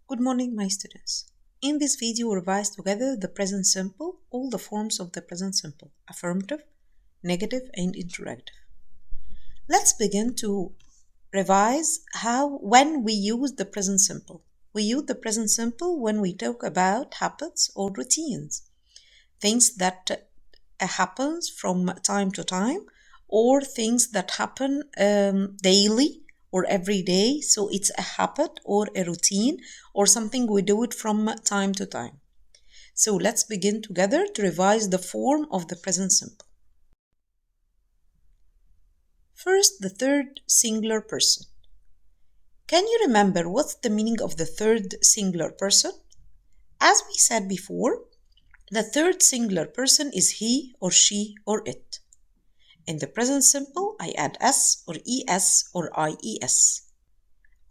Good morning, my students. In this video, we revise together the present simple, all the forms of the present simple, affirmative, negative, and interrogative. Let's begin to revise when we use the present simple. We use the present simple when we talk about habits or routines, things that happens from time to time, or things that happen daily or every day. So it's a habit or a routine or something we do it from time to time. So let's begin together to revise the form of the present simple. First, the third singular person. Can you remember what's the meaning of the third singular person? As we said before, the third singular person is he or she or it. In the present simple, I add s or es or ies.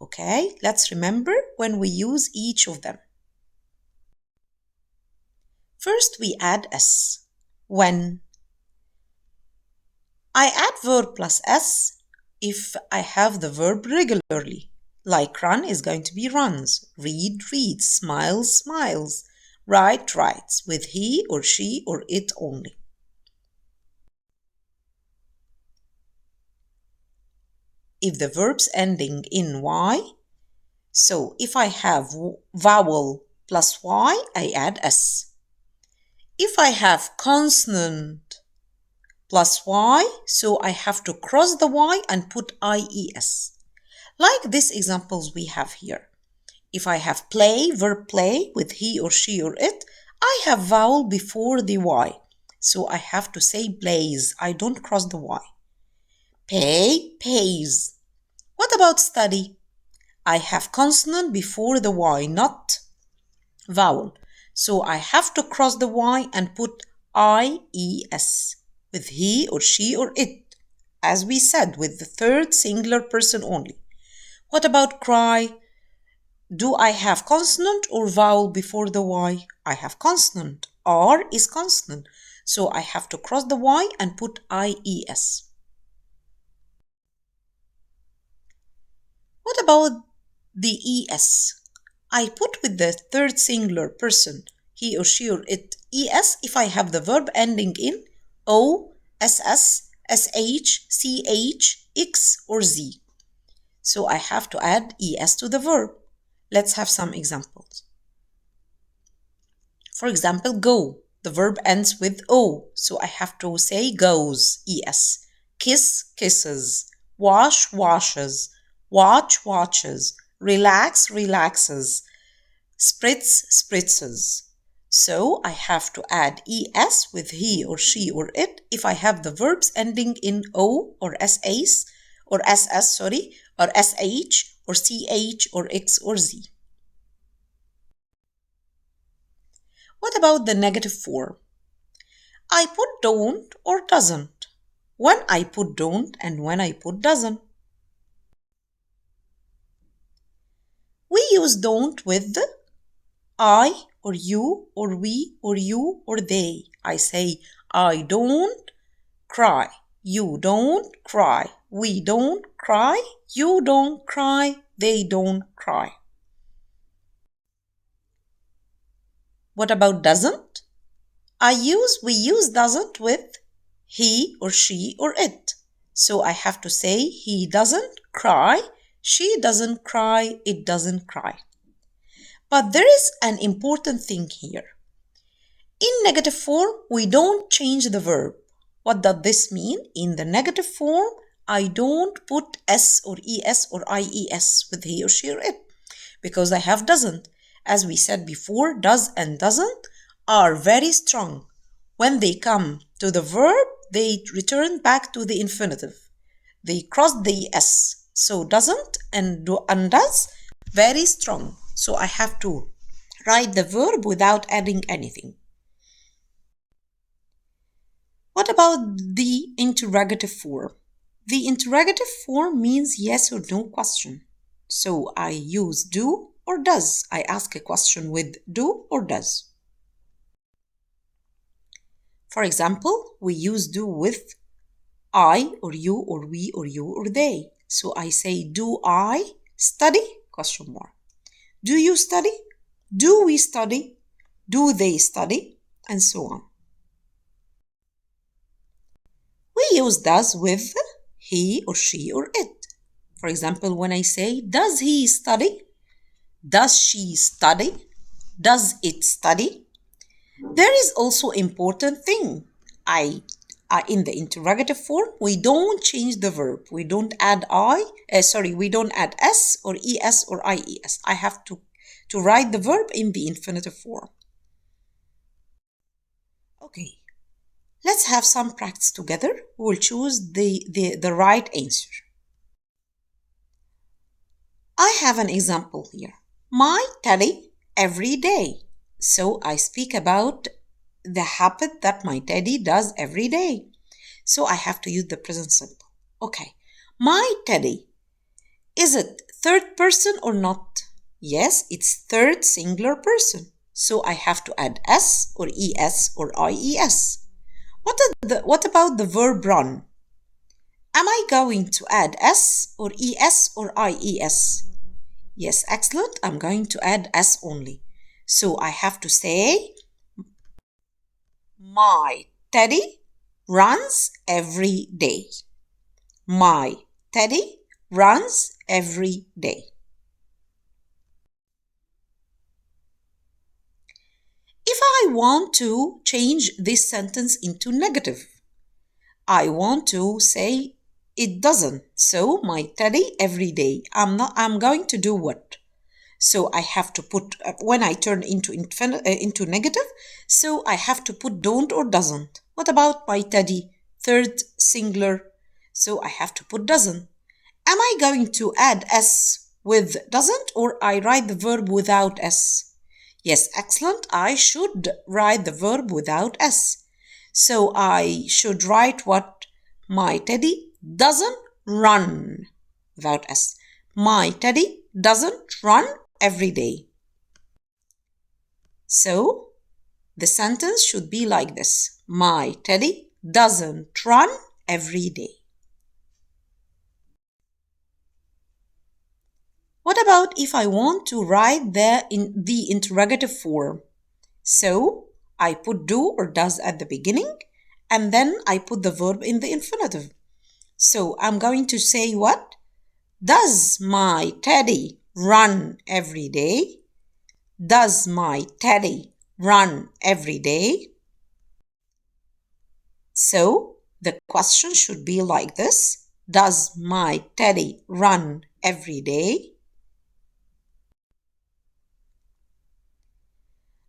Okay, let's remember when we use each of them. First, we add s. When? I add verb plus s if I have the verb regularly. Like run is going to be runs, read reads, smiles smiles, write writes, with he or she or it only. If the verb's ending in y, so if I have vowel plus y, I add s. If I have consonant plus y, so I have to cross the y and put ies. Like these examples we have here. If I have play, verb play, with he or she or it, I have vowel before the y, so I have to say plays. I don't cross the y. Pay, pays. What about study? I have consonant before the y, not vowel. So I have to cross the y and put ies with he or she or it, as we said, with the third singular person only. What about cry? Do I have consonant or vowel before the y? I have consonant. R is consonant. So I have to cross the y and put ies. What about the es? I put with the third singular person, he or she or it, es if I have the verb ending in o, ss, sh, ch, x, or z. So I have to add es to the verb. Let's have some examples. For example, go. The verb ends with o, so I have to say goes, es. Kiss, kisses. Wash, washes. Watch, watches. Relax, relaxes. Spritz, spritzes. So I have to add es with he or she or it if I have the verbs ending in o or ss or ss, or sh or ch or x or z. What about the negative form? I put don't or doesn't. When I put don't and when I put doesn't. We use don't with I or you or we or you or they. I say I don't cry. You don't cry. We don't cry. You don't cry. They don't cry. What about doesn't? We use doesn't with he or she or it. So I have to say he doesn't cry, she doesn't cry, it doesn't cry. But there is an important thing here. In negative form, we don't change the verb. What does this mean? In the negative form, I don't put s or es or ies with he or she or it because I have doesn't. As we said before, does and doesn't are very strong. When they come to the verb, they return back to the infinitive. They cross the s. So doesn't and does, very strong. So I have to write the verb without adding anything. What about the interrogative form? The interrogative form means yes or no question. So I use do or does. I ask a question with do or does. For example, we use do with I or you or we or you or they. So I say, do I study? Question mark. Do you study? Do we study? Do they study? And so on. We use does with he or she or it. For example, when I say, does he study? Does she study? Does it study? There is also important thing. In the interrogative form, we don't change the verb. We don't add we don't add s or es or ies. I have to write the verb in the infinitive form. Okay, let's have some practice together. We'll choose the right answer. I have an example here. My teddy every day. So I speak about the habit that my teddy does every day. So I have to use the present simple. Okay. My teddy. Is it third person or not? Yes, it's third singular person. So I have to add s or es or ies. What about the verb run? Am I going to add s or es or ies? Yes, excellent. I'm going to add s only. So I have to say, my teddy runs every day. My teddy runs every day. If I want to change this sentence into negative, I want to say it doesn't. So my teddy every day. I'm going to do what? So I have to put, when I turn into negative, so I have to put don't or doesn't. What about my teddy? Third singular. So I have to put doesn't. Am I going to add s with doesn't or I write the verb without s? Yes, excellent. I should write the verb without s. So I should write what? My teddy doesn't run without s. My teddy doesn't run every day. So the sentence should be like this. My teddy doesn't run every day. What about if I want to write the interrogative form? So I put do or does at the beginning and then I put the verb in the infinitive. So I'm going to say what? Does my teddy run every day? Does my teddy run every day? So the question should be like this. Does my teddy run every day?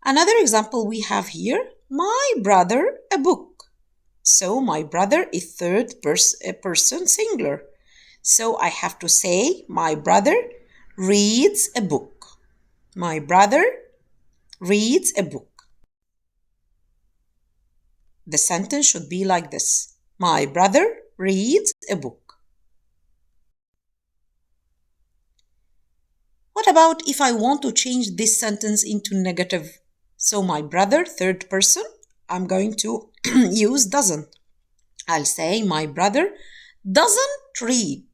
Another example we have here, my brother a book. So my brother is third person singular. So I have to say my brother reads a book. My brother reads a book. The sentence should be like this. My brother reads a book. What about if I want to change this sentence into negative? So my brother, third person, I'm going to use doesn't. I'll say my brother doesn't read.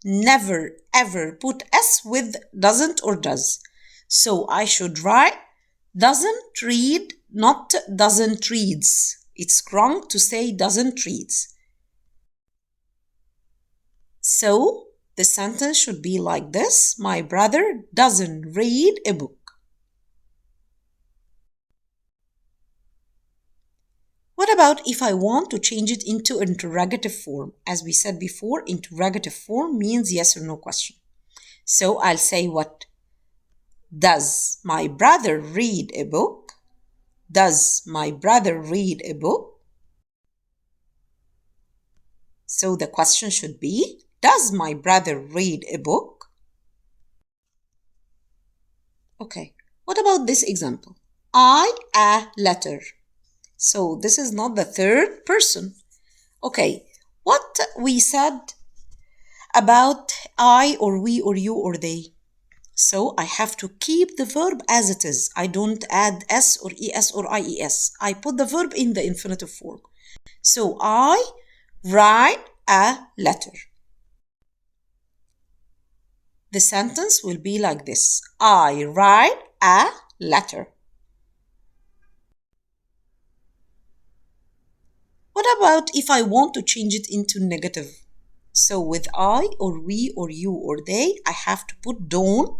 Never ever put s with doesn't or does. So I should write doesn't read, not doesn't reads. It's wrong to say doesn't reads. So the sentence should be like this. My brother doesn't read a book. What about if I want to change it into interrogative form? As we said before, interrogative form means yes or no question. So I'll say what? Does my brother read a book? Does my brother read a book? So the question should be, does my brother read a book? Okay, what about this example? I a letter. So this is not the third person. Okay, what we said about I or we or you or they. So I have to keep the verb as it is. I don't add s or es or ies. I put the verb in the infinitive form. So I write a letter. the sentence will be like this. I write a letter. What about if I want to change it into negative? So with I or we or you or they, I have to put don't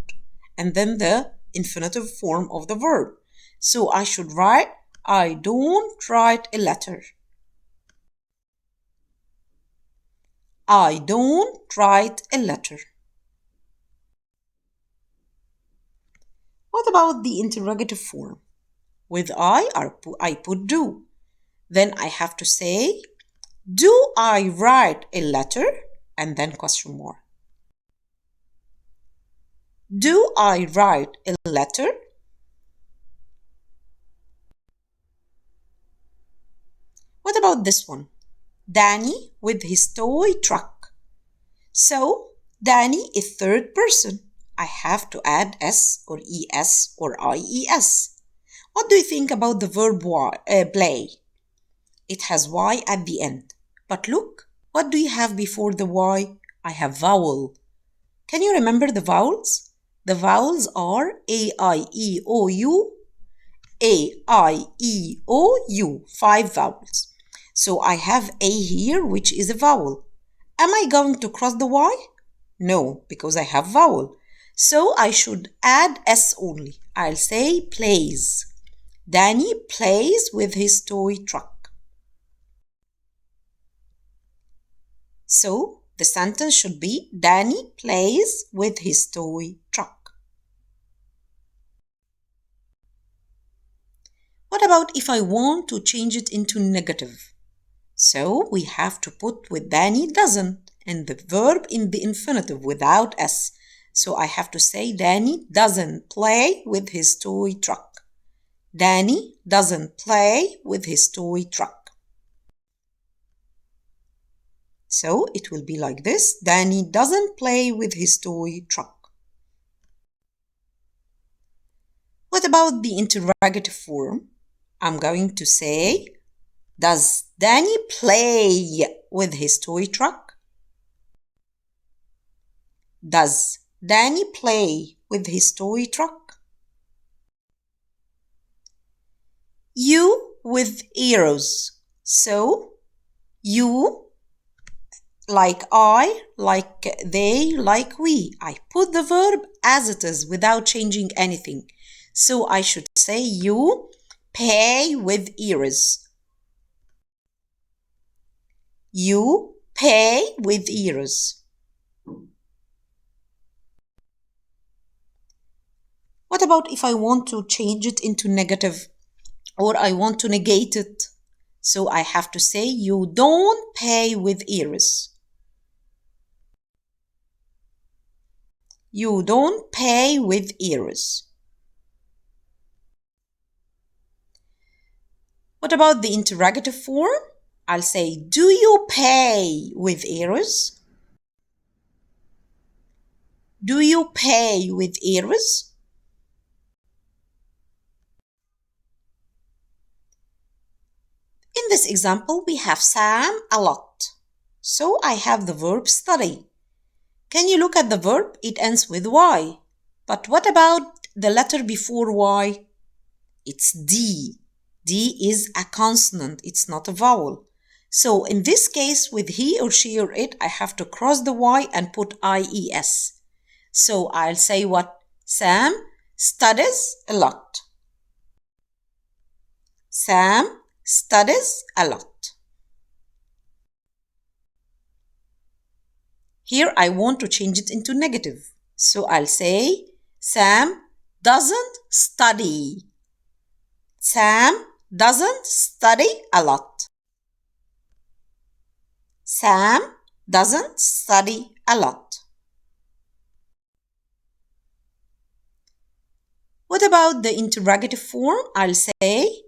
and then the infinitive form of the verb. So I should write, I don't write a letter. I don't write a letter. What about the interrogative form? With I put do. Then I have to say, do I write a letter? And then question mark. Do I write a letter? What about this one? Danny with his toy truck. So, Danny is third person. I have to add S or ES or IES. What do you think about the verb play? It has Y at the end. But look, what do you have before the Y? I have vowel. Can you remember the vowels? The vowels are A, I, E, O, U, A, I, E, O, U. 5 vowels. So I have A here, which is a vowel. Am I going to cross the Y? No, because I have vowel. So I should add S only. I'll say plays. Danny plays with his toy truck. So the sentence should be Danny plays with his toy truck. What about if I want to change it into negative? So we have to put with Danny doesn't and the verb in the infinitive without S. So I have to say Danny doesn't play with his toy truck. Danny doesn't play with his toy truck. So it will be like this. Danny doesn't play with his toy truck. What about the interrogative form? I'm going to say, does Danny play with his toy truck? Does Danny play with his toy truck? You with arrows. So, you, like I, like they, like we. I put the verb as it is without changing anything. So I should say you pay with ears. You pay with ears. What about if I want to change it into negative or I want to negate it? So I have to say you don't pay with ears. You don't pay with ears. What about the interrogative form? I'll say, do you pay with ears? Do you pay with ears? In this example, we have Sam a lot. So I have the verb study. Can you look at the verb? It ends with Y. But what about the letter before Y? It's D. D is a consonant. It's not a vowel. So in this case, with he or she or it, I have to cross the Y and put IES. So I'll say what? Sam studies a lot. Sam studies a lot. Here I want to change it into negative. So I'll say Sam doesn't study. Sam doesn't study a lot. Sam doesn't study a lot. What about the interrogative form? I'll say,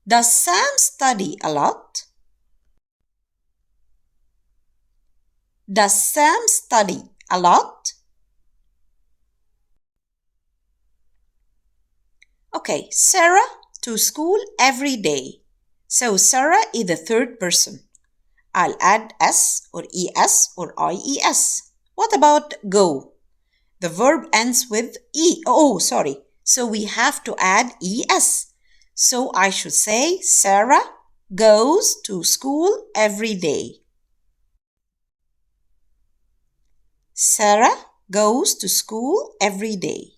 does Sam study a lot? Does Sam study a lot? Okay, Sarah to school every day. So Sarah is the third person. I'll add S or ES or IES. What about go? The verb ends with E. Oh, sorry. So we have to add ES. So I should say Sarah goes to school every day. Sarah goes to school every day.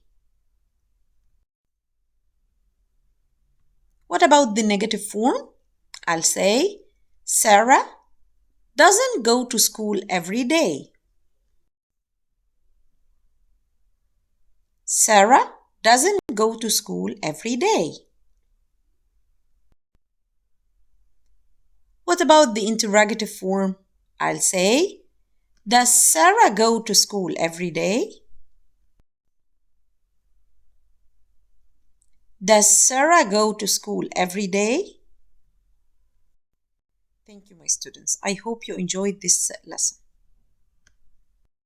What about the negative form? I'll say Sarah doesn't go to school every day. Sarah doesn't go to school every day. What about the interrogative form? I'll say, does Sarah go to school every day? Does Sarah go to school every day? Thank you, my students. I hope you enjoyed this lesson.